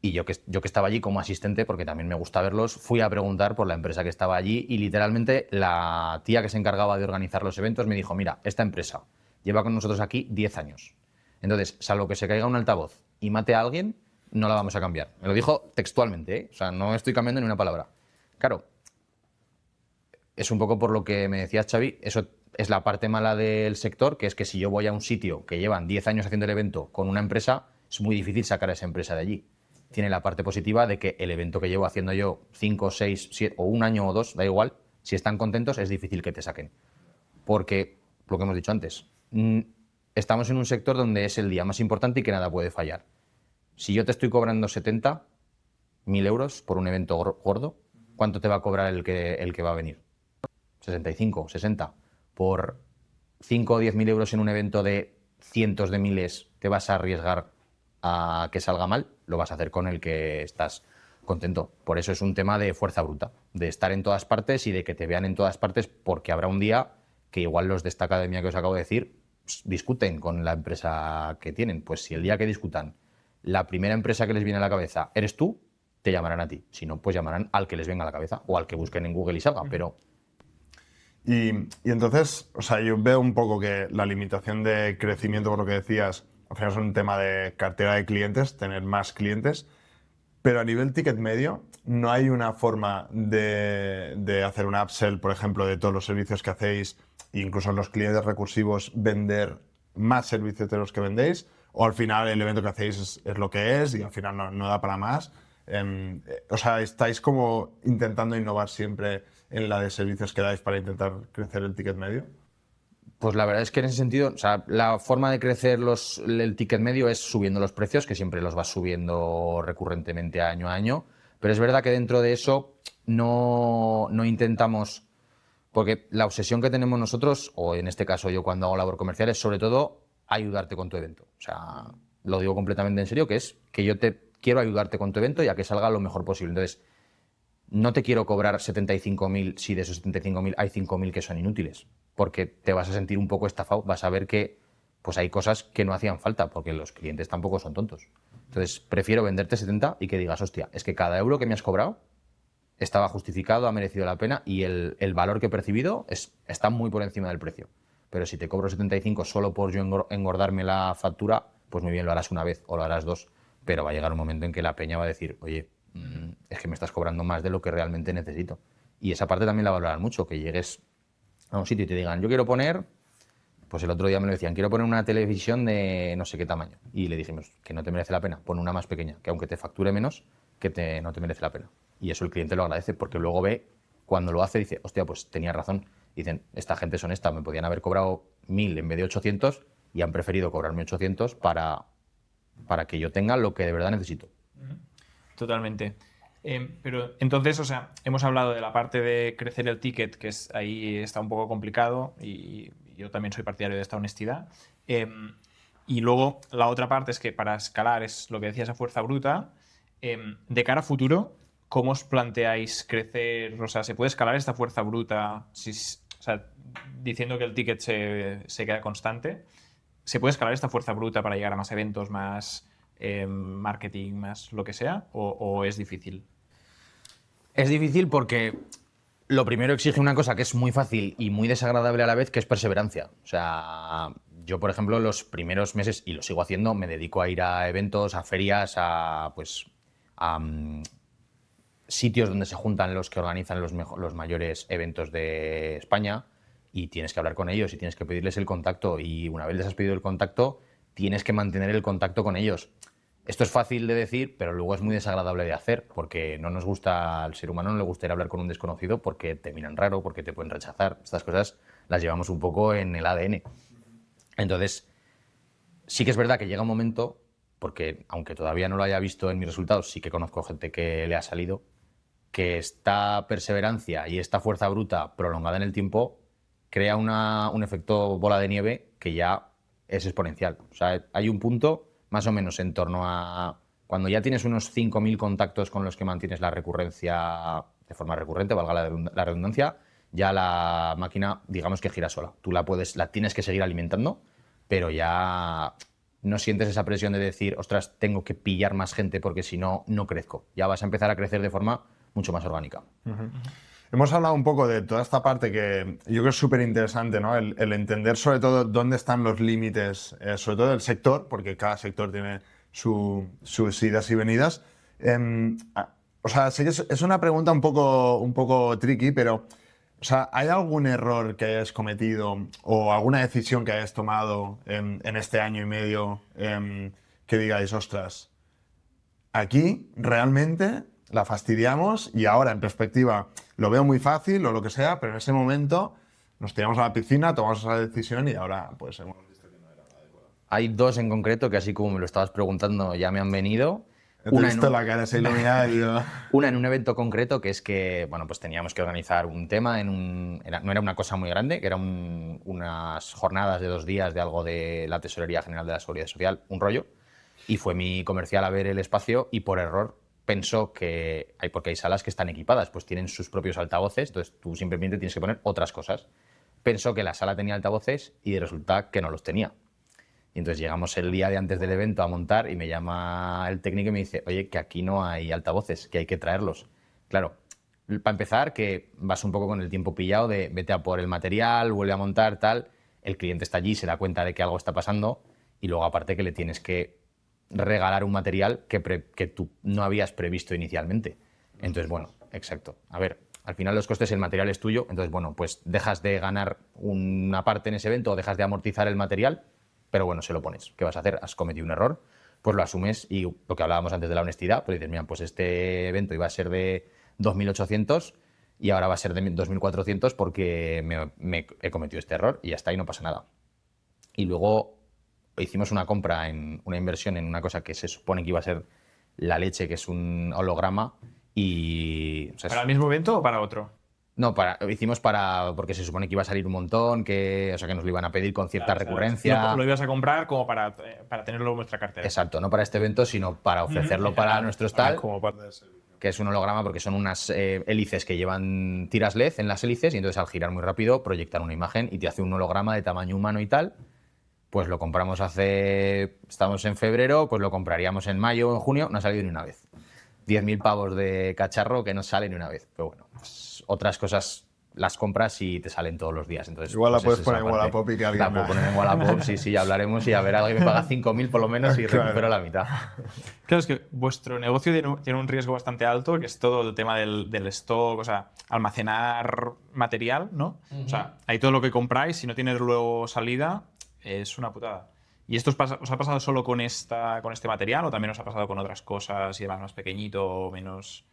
y yo que estaba allí como asistente, porque también me gusta verlos, fui a preguntar por la empresa que estaba allí y literalmente la tía que se encargaba de organizar los eventos me dijo, mira, esta empresa lleva con nosotros aquí 10 años. Entonces, salvo que se caiga un altavoz y mate a alguien, no la vamos a cambiar. Me lo dijo textualmente, ¿eh? O sea, no estoy cambiando ni una palabra. Claro, es un poco por lo que me decías, Xavi, eso es la parte mala del sector, que es que si yo voy a un sitio que llevan 10 años haciendo el evento con una empresa, es muy difícil sacar a esa empresa de allí. Tiene la parte positiva de que el evento que llevo haciendo yo 5, 6, 7 o un año o 2, da igual, si están contentos es difícil que te saquen. Porque, lo que hemos dicho antes, estamos en un sector donde es el día más importante y que nada puede fallar. Si yo te estoy cobrando 70.000 euros por un evento gordo, ¿cuánto te va a cobrar el que va a venir? 65, 60. Por 5 o 10.000 euros en un evento de cientos de miles, ¿te vas a arriesgar a que salga mal? Lo vas a hacer con el que estás contento. Por eso es un tema de fuerza bruta, de estar en todas partes y de que te vean en todas partes, porque habrá un día que igual los de esta academia que os acabo de decir discuten con la empresa que tienen. Pues si el día que discutan la primera empresa que les viene a la cabeza eres tú, te llamarán a ti. Si no, pues llamarán al que les venga a la cabeza o al que busquen en Google y salga. Pero Y entonces, o sea, yo veo un poco que la limitación de crecimiento, por lo que decías, al final es un tema de cartera de clientes, tener más clientes, pero a nivel ticket medio, ¿no hay una forma de hacer un upsell, por ejemplo, de todos los servicios que hacéis, e incluso en los clientes recursivos, vender más servicios de los que vendéis? ¿O al final el evento que hacéis es lo que es y al final no da para más? O sea, ¿estáis como intentando innovar siempre en la de servicios que dais para intentar crecer el ticket medio? Pues la verdad es que en ese sentido, o sea, la forma de crecer el ticket medio es subiendo los precios, que siempre los vas subiendo recurrentemente año a año, pero es verdad que dentro de eso no intentamos, porque la obsesión que tenemos nosotros, o en este caso yo cuando hago labor comercial, es sobre todo ayudarte con tu evento. O sea, lo digo completamente en serio, que es que yo te quiero ayudarte con tu evento y a que salga lo mejor posible. Entonces, no te quiero cobrar 75.000 si de esos 75.000 hay 5.000 que son inútiles, porque te vas a sentir un poco estafado, vas a ver que pues hay cosas que no hacían falta, porque los clientes tampoco son tontos. Entonces, prefiero venderte 70 y que digas, hostia, es que cada euro que me has cobrado estaba justificado, ha merecido la pena y el valor que he percibido está muy por encima del precio. Pero si te cobro 75 solo por yo engordarme la factura, pues muy bien, lo harás una vez o lo harás dos, pero va a llegar un momento en que la peña va a decir, oye, es que me estás cobrando más de lo que realmente necesito. Y esa parte también la valoran mucho, que llegues a un sitio y te digan, yo quiero poner, pues el otro día me lo decían, quiero poner una televisión de no sé qué tamaño. Y le dijimos, que no te merece la pena, pon una más pequeña, que aunque te facture menos, no te merece la pena. Y eso el cliente lo agradece, porque luego ve, cuando lo hace, dice, hostia, pues tenía razón. Dicen, esta gente es honesta, me podían haber cobrado 1.000 en vez de 800 y han preferido cobrarme 800 para que yo tenga lo que de verdad necesito. Totalmente. Pero entonces, o sea, hemos hablado de la parte de crecer el ticket, que ahí está un poco complicado y yo también soy partidario de esta honestidad. Y luego la otra parte es que para escalar es lo que decías a fuerza bruta. De cara a futuro, ¿cómo os planteáis crecer? O sea, ¿se puede escalar esta fuerza bruta? O sea, diciendo que el ticket se queda constante. ¿Se puede escalar esta fuerza bruta para llegar a más eventos, más marketing, más lo que sea? ¿O es difícil? Es difícil porque lo primero exige una cosa que es muy fácil y muy desagradable a la vez, que es perseverancia. O sea, yo, por ejemplo, los primeros meses, y lo sigo haciendo, me dedico a ir a eventos, a ferias, a sitios donde se juntan los que organizan los mayores eventos de España, y tienes que hablar con ellos y tienes que pedirles el contacto, y una vez les has pedido el contacto, tienes que mantener el contacto con ellos. Esto es fácil de decir, pero luego es muy desagradable de hacer, porque no nos gusta, al ser humano no le gusta ir a hablar con un desconocido porque te miran raro, porque te pueden rechazar. Estas cosas las llevamos un poco en el ADN. Entonces, sí que es verdad que llega un momento, porque aunque todavía no lo haya visto en mis resultados, sí que conozco gente que le ha salido, que esta perseverancia y esta fuerza bruta prolongada en el tiempo crea un efecto bola de nieve que ya es exponencial. O sea, hay un punto más o menos en torno a cuando ya tienes unos 5.000 contactos con los que mantienes la recurrencia de forma recurrente, valga la redundancia, ya la máquina, digamos que gira sola. Tú la tienes que seguir alimentando, pero ya no sientes esa presión de decir, ostras, tengo que pillar más gente porque si no, no crezco. Ya vas a empezar a crecer de forma mucho más orgánica. Hemos hablado un poco de toda esta parte que yo creo que es súper interesante, ¿no? El entender sobre todo dónde están los límites, sobre todo del sector, porque cada sector tiene sus idas y venidas. O sea, sé que es una pregunta un poco tricky, pero o sea, ¿hay algún error que hayas cometido o alguna decisión que hayas tomado en este año y medio que digáis, ostras, aquí realmente la fastidiamos y ahora en perspectiva lo veo muy fácil o lo que sea, pero en ese momento nos tiramos a la piscina, tomamos esa decisión y ahora pues hemos visto que no era la adecuada? Hay dos en concreto que, así como me lo estabas preguntando, ya me han venido. Te he visto la cara esa iluminada y digo... Una en un evento concreto, que es que, bueno, pues teníamos que organizar un tema, no era una cosa muy grande, que eran unas jornadas de 2 días de algo de la Tesorería General de la Seguridad Social, un rollo, y fue mi comercial a ver el espacio y por error pensó que porque hay salas que están equipadas, pues tienen sus propios altavoces, entonces tú simplemente tienes que poner otras cosas. Pensó que la sala tenía altavoces y resulta que no los tenía. Y entonces llegamos el día de antes del evento a montar y me llama el técnico y me dice, oye, que aquí no hay altavoces, que hay que traerlos. Claro, para empezar, que vas un poco con el tiempo pillado de vete a por el material, vuelve a montar, tal. El cliente está allí, se da cuenta de que algo está pasando y luego aparte que le tienes que regalar un material que tú no habías previsto inicialmente. Entonces, bueno, exacto. A ver, al final los costes, el material es tuyo, entonces, bueno, pues dejas de ganar una parte en ese evento o dejas de amortizar el material, pero bueno, se lo pones. ¿Qué vas a hacer? Has cometido un error, pues lo asumes y lo que hablábamos antes de la honestidad, pues dices, mira, pues este evento iba a ser de 2.800 y ahora va a ser de 2.400 porque me he cometido este error y ya está, y no pasa nada. Y luego hicimos una compra, una inversión en una cosa que se supone que iba a ser la leche, que es un holograma y... O sea, ¿Para el mismo evento o para otro? No, hicimos porque se supone que iba a salir un montón, que nos lo iban a pedir con cierta Claro, recurrencia. Lo ibas a comprar como para tenerlo en vuestra cartera. Exacto, no para este evento, sino para ofrecerlo para nuestros tal, Como parte del servicio. que es un holograma porque son unas hélices que llevan tiras LED en las hélices y entonces al girar muy rápido proyectan una imagen y te hace un holograma de tamaño humano y tal. Pues lo compramos estamos en febrero, pues lo compraríamos en mayo o en junio, no ha salido ni una vez. 10.000 pavos de cacharro que no sale ni una vez. Pero bueno, pues otras cosas las compras y te salen todos los días. Entonces, Igual pues la puedes es esa poner en parte. Wallapop y que alguien La puedo poner en Wallapop, sí, ya hablaremos y a ver, alguien me paga 5.000 por lo menos y Claro. recupero la mitad. Claro, es que vuestro negocio tiene un riesgo bastante alto, que es todo el tema del stock, o sea, almacenar material, ¿no? O sea, ahí todo lo que compráis, si no tienes luego salida, es una putada. ¿Y esto os ha pasado solo con este material o también os ha pasado con otras cosas y demás, más pequeñito o menos?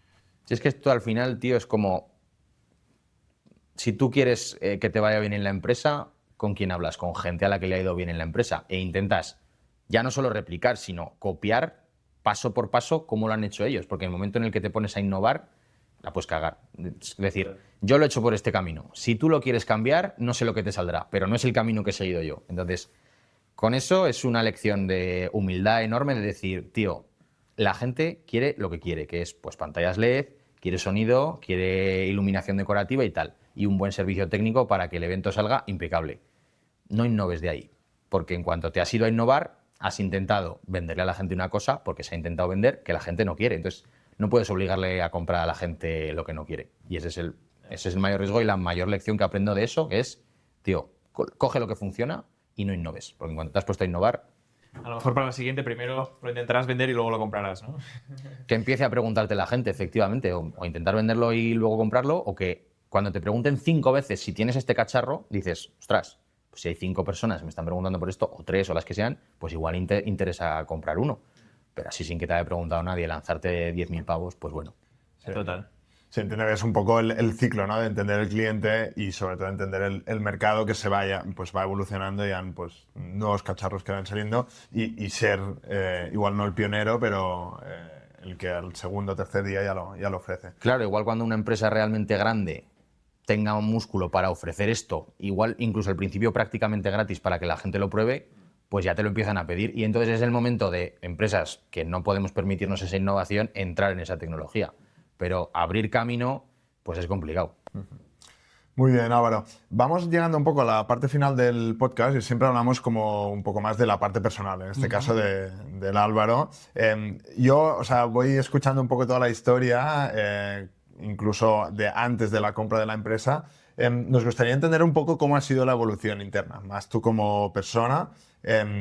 Si es que esto al final, tío, es como... Si tú quieres que te vaya bien en la empresa, ¿con quién hablas? Con gente a la que le ha ido bien en la empresa. E intentas ya no solo replicar, sino copiar paso por paso cómo lo han hecho ellos. Porque en el momento en el que te pones a innovar, la puedes cagar. Es decir, yo lo he hecho por este camino. Si tú lo quieres cambiar, no sé lo que te saldrá, pero no es el camino que he seguido yo. Entonces, con eso es una lección de humildad enorme de decir, tío, la gente quiere lo que quiere, que es pues pantallas LED, quiere sonido, quiere iluminación decorativa y tal, y un buen servicio técnico para que el evento salga impecable. No innoves de ahí, porque en cuanto te has ido a innovar, has intentado venderle a la gente una cosa porque se ha intentado vender que la gente no quiere. Entonces, no puedes obligarle a comprar a la gente lo que no quiere. Y ese es el mayor riesgo y la mayor lección que aprendo de eso, que es, tío, coge lo que funciona y no innoves, porque en cuanto te has puesto a innovar... A lo mejor para la siguiente primero lo intentarás vender y luego lo comprarás, ¿no? Que empiece a preguntarte la gente, efectivamente, o intentar venderlo y luego comprarlo, o que cuando te pregunten 5 veces si tienes este cacharro, dices, ostras, pues si hay 5 personas que me están preguntando por esto, o 3 o las que sean, pues igual interesa comprar uno. Pero así sin que te haya preguntado nadie, lanzarte 10.000 pavos, pues bueno. Sí. Total. Se entiende que es un poco el ciclo, ¿no? De entender el cliente y sobre todo entender el mercado que va evolucionando y han pues nuevos cacharros que van saliendo y ser igual no el pionero, pero el que al segundo o tercer día ya lo ofrece. Claro, igual cuando una empresa realmente grande tenga un músculo para ofrecer esto, igual incluso al principio prácticamente gratis para que la gente lo pruebe, pues ya te lo empiezan a pedir y entonces es el momento de empresas que no podemos permitirnos esa innovación entrar en esa tecnología. Pero abrir camino, pues es complicado. Muy bien, Álvaro. Vamos llegando un poco a la parte final del podcast y siempre hablamos como un poco más de la parte personal, en este caso del Álvaro. Yo, voy escuchando un poco toda la historia, incluso de antes de la compra de la empresa. Nos gustaría entender un poco cómo ha sido la evolución interna, más tú como persona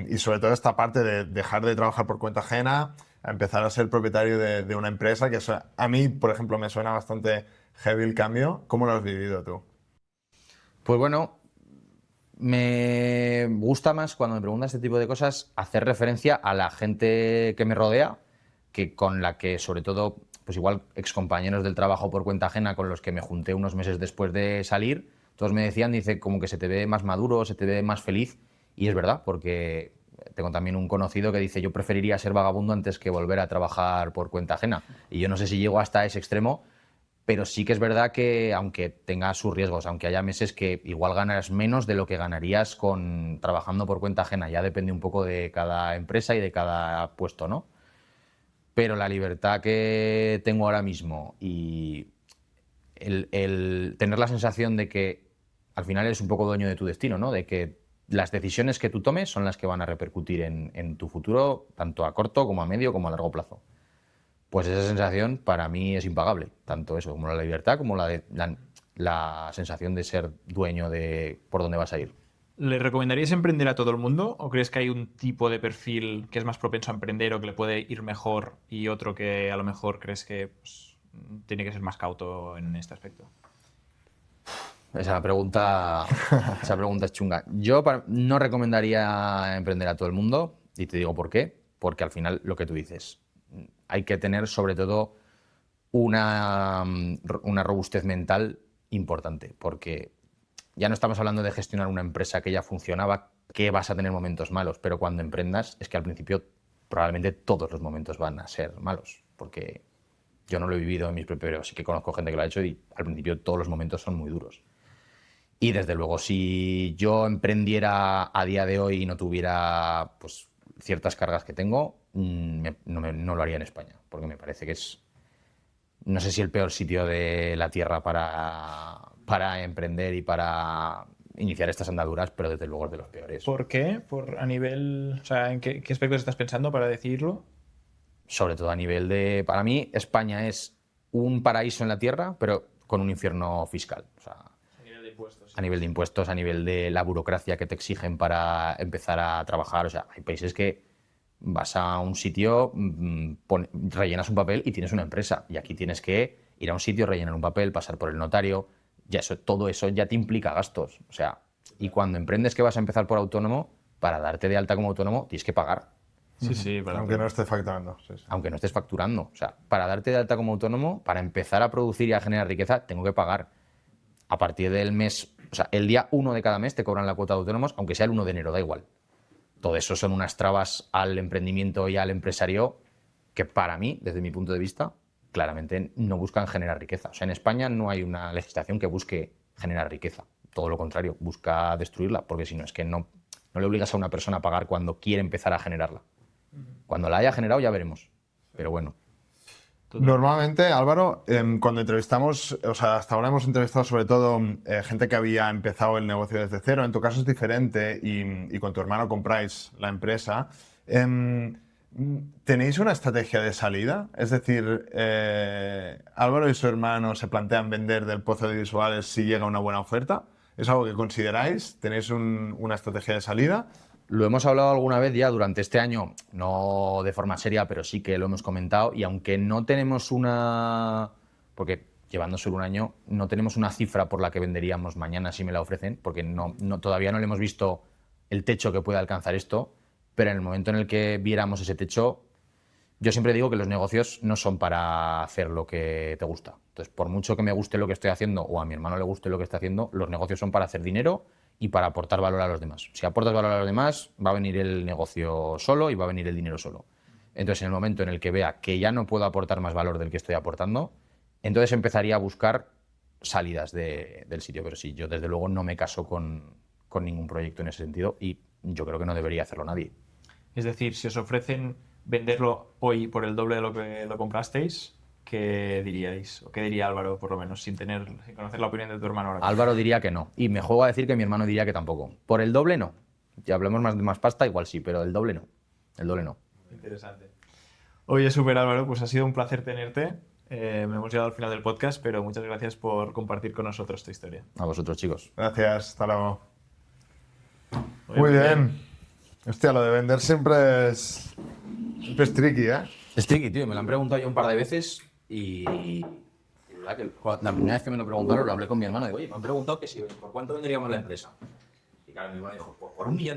y sobre todo esta parte de dejar de trabajar por cuenta ajena a empezar a ser propietario de una empresa, que a mí, por ejemplo, me suena bastante heavy el cambio. ¿Cómo lo has vivido tú? Pues bueno, me gusta más cuando me preguntan este tipo de cosas hacer referencia a la gente que me rodea, que con la que sobre todo, pues igual excompañeros del trabajo por cuenta ajena con los que me junté unos meses después de salir, todos me decían, dice, como que se te ve más maduro, se te ve más feliz, y es verdad, porque tengo también un conocido que dice, yo preferiría ser vagabundo antes que volver a trabajar por cuenta ajena, y yo no sé si llego hasta ese extremo, pero sí que es verdad que aunque tenga sus riesgos, aunque haya meses que igual ganas menos de lo que ganarías trabajando por cuenta ajena, ya depende un poco de cada empresa y de cada puesto, ¿no? Pero la libertad que tengo ahora mismo y el tener la sensación de que al final eres un poco dueño de tu destino, ¿no? De que las decisiones que tú tomes son las que van a repercutir en tu futuro, tanto a corto como a medio como a largo plazo. pues esa sensación para mí es impagable. Tanto eso como la libertad como la sensación de ser dueño de por dónde vas a ir. ¿Le recomendarías emprender a todo el mundo o crees que hay un tipo de perfil que es más propenso a emprender o que le puede ir mejor y otro que a lo mejor crees que pues, tiene que ser más cauto en este aspecto? Esa pregunta es chunga. Yo no recomendaría emprender a todo el mundo y te digo por qué. Porque al final, lo que tú dices, hay que tener sobre todo una robustez mental importante. Porque ya no estamos hablando de gestionar una empresa que ya funcionaba, que vas a tener momentos malos, pero cuando emprendas es que al principio probablemente todos los momentos van a ser malos. Porque yo no lo he vivido en mis propios, pero sí que conozco gente que lo ha hecho y al principio todos los momentos son muy duros. Y desde luego, si yo emprendiera a día de hoy y no tuviera pues, ciertas cargas que tengo, no lo haría en España, porque me parece que es, no sé si el peor sitio de la Tierra para emprender y para iniciar estas andaduras, pero desde luego es de los peores. ¿Por qué? A nivel, o sea, ¿en qué aspectos estás pensando para decirlo? Sobre todo a nivel de, para mí, España es un paraíso en la Tierra, pero con un infierno fiscal. O sea, a nivel de impuestos, a nivel de la burocracia que te exigen para empezar a trabajar. O sea, hay países que vas a un sitio, rellenas un papel y tienes una empresa. Y aquí tienes que ir a un sitio, rellenar un papel, pasar por el notario. Ya todo eso ya te implica gastos. O sea, y cuando emprendes que vas a empezar por autónomo, para darte de alta como autónomo tienes que pagar. Sí, Aunque no estés facturando. Sí. Aunque no estés facturando. O sea, para darte de alta como autónomo, para empezar a producir y a generar riqueza, tengo que pagar. A partir del mes, o sea, el día 1 de cada mes te cobran la cuota de autónomos, aunque sea el 1 de enero, da igual. Todo eso son unas trabas al emprendimiento y al empresario que para mí, desde mi punto de vista, claramente no buscan generar riqueza. O sea, en España no hay una legislación que busque generar riqueza. Todo lo contrario, busca destruirla, porque si no es que no le obligas a una persona a pagar cuando quiere empezar a generarla. Cuando la haya generado ya veremos. Pero bueno. Normalmente, Álvaro, cuando entrevistamos, o sea, hasta ahora hemos entrevistado sobre todo gente que había empezado el negocio desde cero. En tu caso es diferente y con tu hermano compráis la empresa. ¿Tenéis una estrategia de salida? Es decir, Álvaro y su hermano se plantean vender del Pozo de Visuales si llega una buena oferta. ¿Es algo que consideráis? ¿Tenéis una estrategia de salida? Lo hemos hablado alguna vez ya durante este año, no de forma seria, pero sí que lo hemos comentado. Y aunque no tenemos porque llevando solo un año, no tenemos una cifra por la que venderíamos mañana si me la ofrecen, porque todavía no le hemos visto el techo que puede alcanzar esto, pero en el momento en el que viéramos ese techo, yo siempre digo que los negocios no son para hacer lo que te gusta. Entonces, por mucho que me guste lo que estoy haciendo o a mi hermano le guste lo que está haciendo, los negocios son para hacer dinero y para aportar valor a los demás. Si aportas valor a los demás, va a venir el negocio solo y va a venir el dinero solo. Entonces, en el momento en el que vea que ya no puedo aportar más valor del que estoy aportando, entonces empezaría a buscar salidas del sitio. Pero sí, yo desde luego no me caso con ningún proyecto en ese sentido y yo creo que no debería hacerlo nadie. Es decir, si os ofrecen venderlo hoy por el doble de lo que lo comprasteis, ¿qué diríais? ¿O qué diría Álvaro, por lo menos, sin conocer la opinión de tu hermano ahora? Álvaro diría que no. Y me juego a decir que mi hermano diría que tampoco. Por el doble no. Si hablemos más pasta, igual sí, pero el doble no. El doble no. Interesante. Oye, súper Álvaro, pues ha sido un placer tenerte. Me hemos llegado al final del podcast, pero muchas gracias por compartir con nosotros tu historia. A vosotros, chicos. Gracias, hasta luego. Oye, Muy bien. Hostia, lo de vender siempre es tricky, ¿eh? Es tricky, tío. Me lo han preguntado yo un par de veces y la primera vez que me lo preguntaron lo hablé con mi hermano. Digo, oye, me han preguntado que si por cuánto venderíamos la empresa. Y claro, mi hermano dijo, pues por 1 millón de